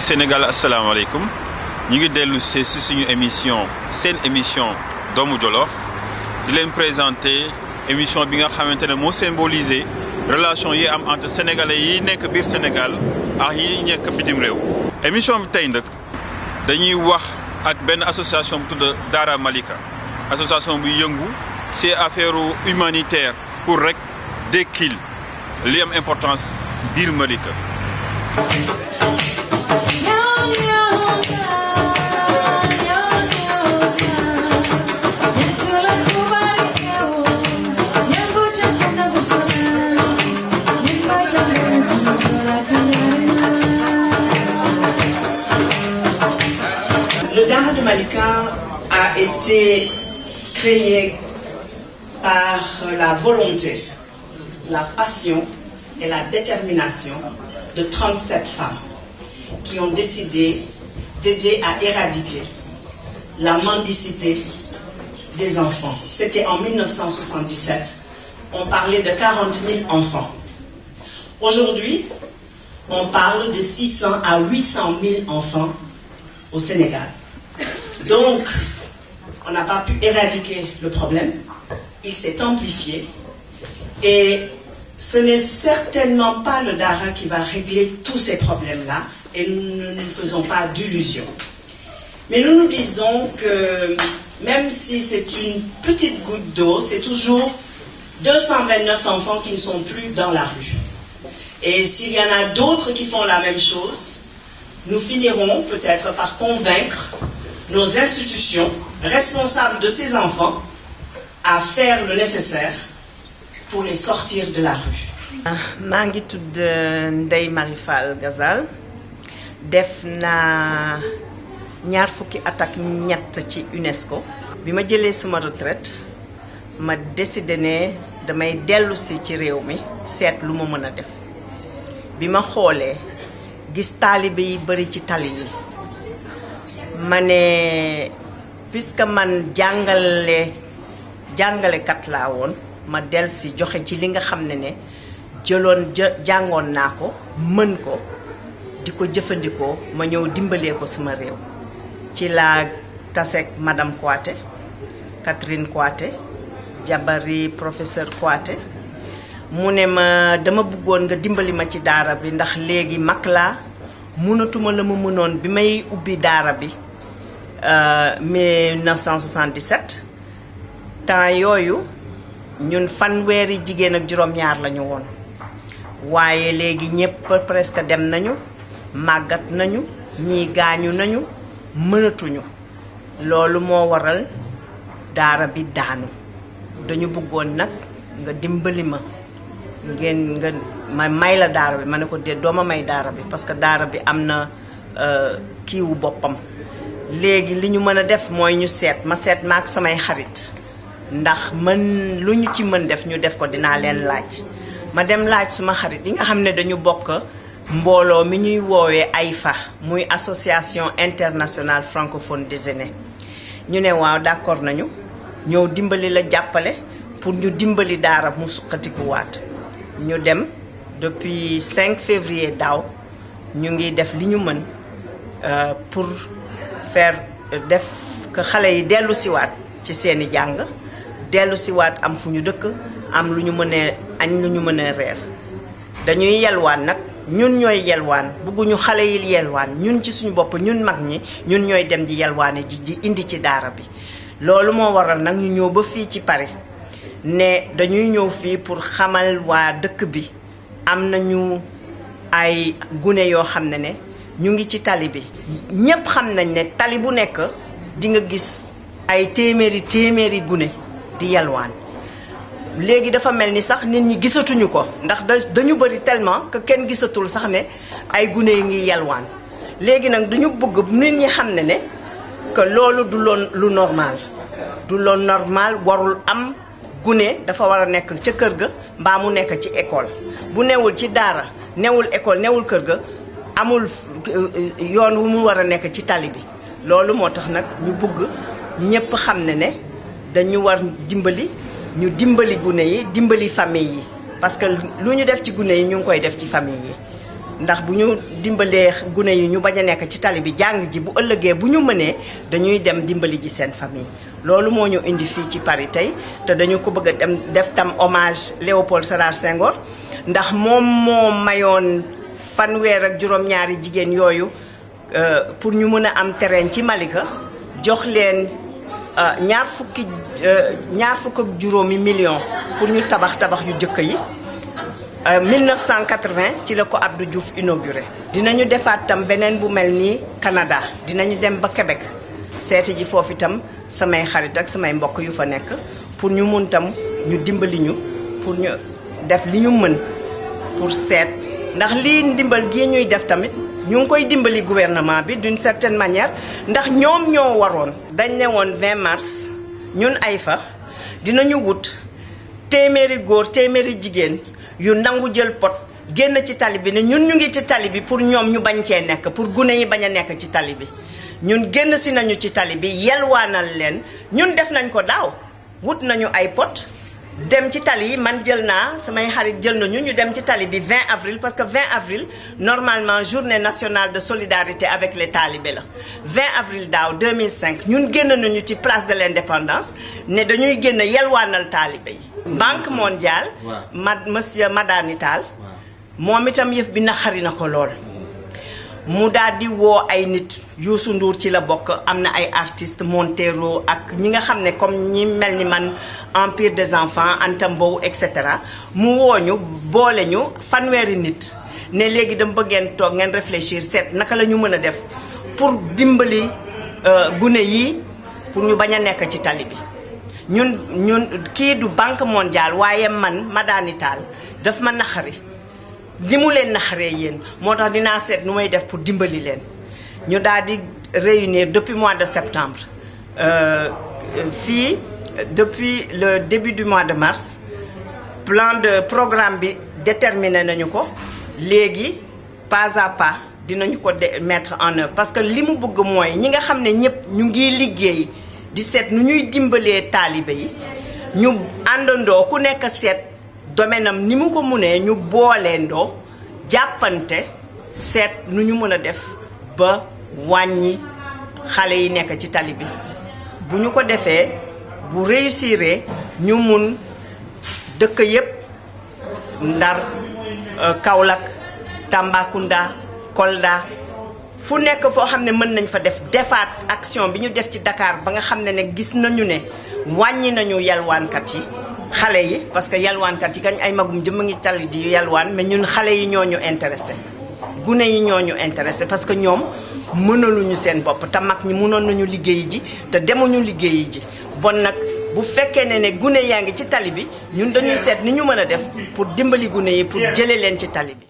Sénégal asalaamaaleykum ñu ngi dellu si suñu émission seen émission doomu Jolof di leen présenter émission bi nga xamante ne moo symbolisé relation yi am entre sénégalais yi nekk biir Sénégal ak yi nekk bitim réew. émission bi tey nag dañuy wax ak benn association bu tudd Daara Malika association bu yëngu ci affaire humanitaire pour rek dekkil li am importance biir Malika. Le Daara de Malika a été créé par la volonté, la passion et la détermination de 37 femmes qui ont décidé d'aider à éradiquer la mendicité des enfants. C'était en 1977. On parlait de 40 000 enfants. Aujourd'hui, on parle de 600 à 800 000 enfants au Sénégal. Donc, on n'a pas pu éradiquer le problème. Il s'est amplifié. Et ce n'est certainement pas le Daara qui va régler tous ces problèmes-là. Et nous ne nous faisons pas d'illusions. Mais nous nous disons que même si c'est une petite goutte d'eau, c'est toujours 229 enfants qui ne sont plus dans la rue. Et s'il y en a d'autres qui font la même chose, nous finirons peut-être par convaincre nos institutions responsables de ces enfants à faire le nécessaire pour les sortir de la rue. maa ngi tudd Ndeye Marie Fall Gazal def naa ñaar fukki at ak ñett ci UNESCO. bi ma jëlee sama retraite ma décidé ne damay dellu si ci réew mi seet lu ma mën a def bi ma xoolee gis taalibe yi bari ci tali yi ma ne puisque man jàngalekat laa woon ma del si joxe ci li nga xam ne jàngoon naa ko mën ko di ko jëfandikoo ma ñëw dimbalee ko sama réew ci laa taseeg madame Kouaté Catherine Kouaté jabari professeur Kouaté mu ne ma dama bëggoon nga dimbali ma ci daara bi ndax léegi mag laa mënatuma la ma mënoon bi may ubbi daara bi 1977 temps yooyu ñun fanweeri jigéen ak juróom-ñaar lañu woon waaye léegi ñépp presque dem nañu màggat nañu ñii gaañu nañu mënatuñu loolu moo waral daara bi daanu dañu bëggoon nag nga dimbali ma ma may la daara bi ma ne ko dee dooma may daara bi parce que daara bi am na kiiwu boppam léegi li ñu mën a def mooy ñu seet ma ak samay xarit ndax mën lu ñu ci mën def ñu def ko dinaa leen laaj ma dem laaj suma xarit yi nga xam ne dañu bokk mbooloo mi ñuy woowee AIFA muy association internationale francophone des aînés ñu ne waaw d'accord nañu ñëw dimbali la jàppale pour ñu dimbali daara mu suqatikuwaat ñu dem depuis 5 février daaw ñu ngi def li ñu mën pour def que xale yi dellu siwaat ci seeni jàng dellu siwaat am fu ñu dëkk am lu ñu mënee añ lu ñu mënee reer dañuy yelwaan nag ñun ñooy yelwaan bëgguñu xale yi yelwaan ñun ci suñu bopp ñun mag ñi ñun ñooy dem di yelwaane di indi ci daara bi loolu moo waral nag ñu ñëw ba fii ci Paris ne dañuy ñëw fii pour xamal waa dëkk bi am nañu ay gune yoo xam ne ñu ngi ci tali bi ñépp xam nañ ne tali bu nekk di nga gis ay téeméeri gune di yelwaan léegi dafa mel ni sax nit ñi gisatuñu ko ndax dañu bari tellement que kenn gisatul sax ne ay gune yi ngi yelwaan léegi nag dañu bëgg nit ñi xam ne que loolu du lu normal warul am gune dafa war a nekk ca kër ga mbaa mu nekk ci école bu newul ci daara newul école newul kër ga amul yoon wu mu war a nekk ci tali bi loolu moo tax nag ñu bëgg ñépp xam ne dañu war dimbali ñu dimbali gune yi dimbali famille yi parce que lu ñu def ci gune yi ñu ngi koy def ci famille yi ndax bu ñu dimbalee gune yi ñu bañ a nekk ci tali bi jàng ji bu ëllëgee bu ñu mënee dañuy dem dimbali ji seen famille. loolu moo ñu indi fii ci Paris tey te dañu ko bëgg a dem def tam hommage Léopold Sédar Senghor ndax moom moo mayoon fanweer ak juróom-ñaari jigéen yooyu pour ñu mën a am terrain ci Malika jox leen ñaar fukk ak juróomi million pour ñu tabax yu jëkk yi. 1980 ci la ko Abdou Diouf inauguré. dinañu defaat tam beneen bu mel nii Canada dinañu dem ba Québec seeti ji foofu itam samay xarit ak samay mbokk yu fa nekk pour ñu mun tam ñu dimbali ñu pour ñu def li ñu mën pour seet ndax lii ndimbal gi ñuy def tamit ñu ngi koy dimbali gouvernement bi d'une certaine manière ndax ñoom ñoo waroon. dañ ne woon 20 mars ñun ay fa dinañu wut téeméeri góor téeméeri jigéen. yu nangu jël pot génn ci tali bi ne ñun ñu ngi ci tali bi pour ñoom ñu bañ cee nekk pour gune yi bañ a nekk ci tali bi ñun génn si nañu ci tali bi yelwaanal leen ñun def nañ ko daaw wut nañu ay pot dem ci tali yi man jël naa samay xarit jël nañu ñu dem ci tali bi 20 avril parce que 20 avril normalement journée nationale de solidarité avec les talibés la 20 avril daaw 2005 ñun génn nañu ci place de l'indépendance ne dañuy génn yelwaanal talibé yi. Banque mondiale. monsieur Madani Tall. moom itam yëf bi naxari na ko lool. mu daal di woo ay nit Youssou Ndour ci la bokk am na ay artistes Montero ak ñi nga xam ne comme ñi mel ni man Empire des enfants Anta Mbow et cetera mu woo ñu boole ñu fanweeri nit ne léegi dama bëgg ngeen toog ngeen réfléchir seet naka la ñu mën a def pour dimbali gune yi pour ñu bañ a nekk ci tali bi. ñun kii du Banque mondiale waaye man Madani Tall daf ma naxari li mu leen naxaree yéen moo tax dinaa seet nu may def pour dimbali leen ñu daal di réunir depuis mois de septembre fii depuis le début du mois de mars programme bi déterminé nañu ko léegi pas à pas dinañu ko mettre en œuvre parce que li mu bëgg mooy ñi nga xam ne ñëpp ñu ngi liggéey di seet nu ñuy dimbalee taalibe yi ñu àndandoo ku nekk seet domaine am ni mu ko munee ñu booleendoo jàppante seet nu ñu mën a def ba wàññi xale yi nekk ci tali bi bu ñu ko defee bu réussiree ñu mun dëkk yépp Ndar Kaolack Tambacounda Kolda fu nekk foo xam ne mën nañ fa defaat action bi ñu def ci Dakar ba nga xam ne gis nañu ne wàññi nañu yalwaankat yi xale yi parce que yalwaankat yi kañ ay magum jëm a ngi tali di yalwaan mais ñun xale yi ñoo ñu intéressé gune yi ñoo ñu intéressé parce que ñoom mënaluñu seen bopp te mag ñi mënoon nañu liggéeyi ji te demuñu liggéeyi ji bon nag bu fekkee ne gune yaa ngi ci tali bi ñun dañuy seet ni ñu mën a def pour dimbali gune yi pour jëlee leen ci tali bi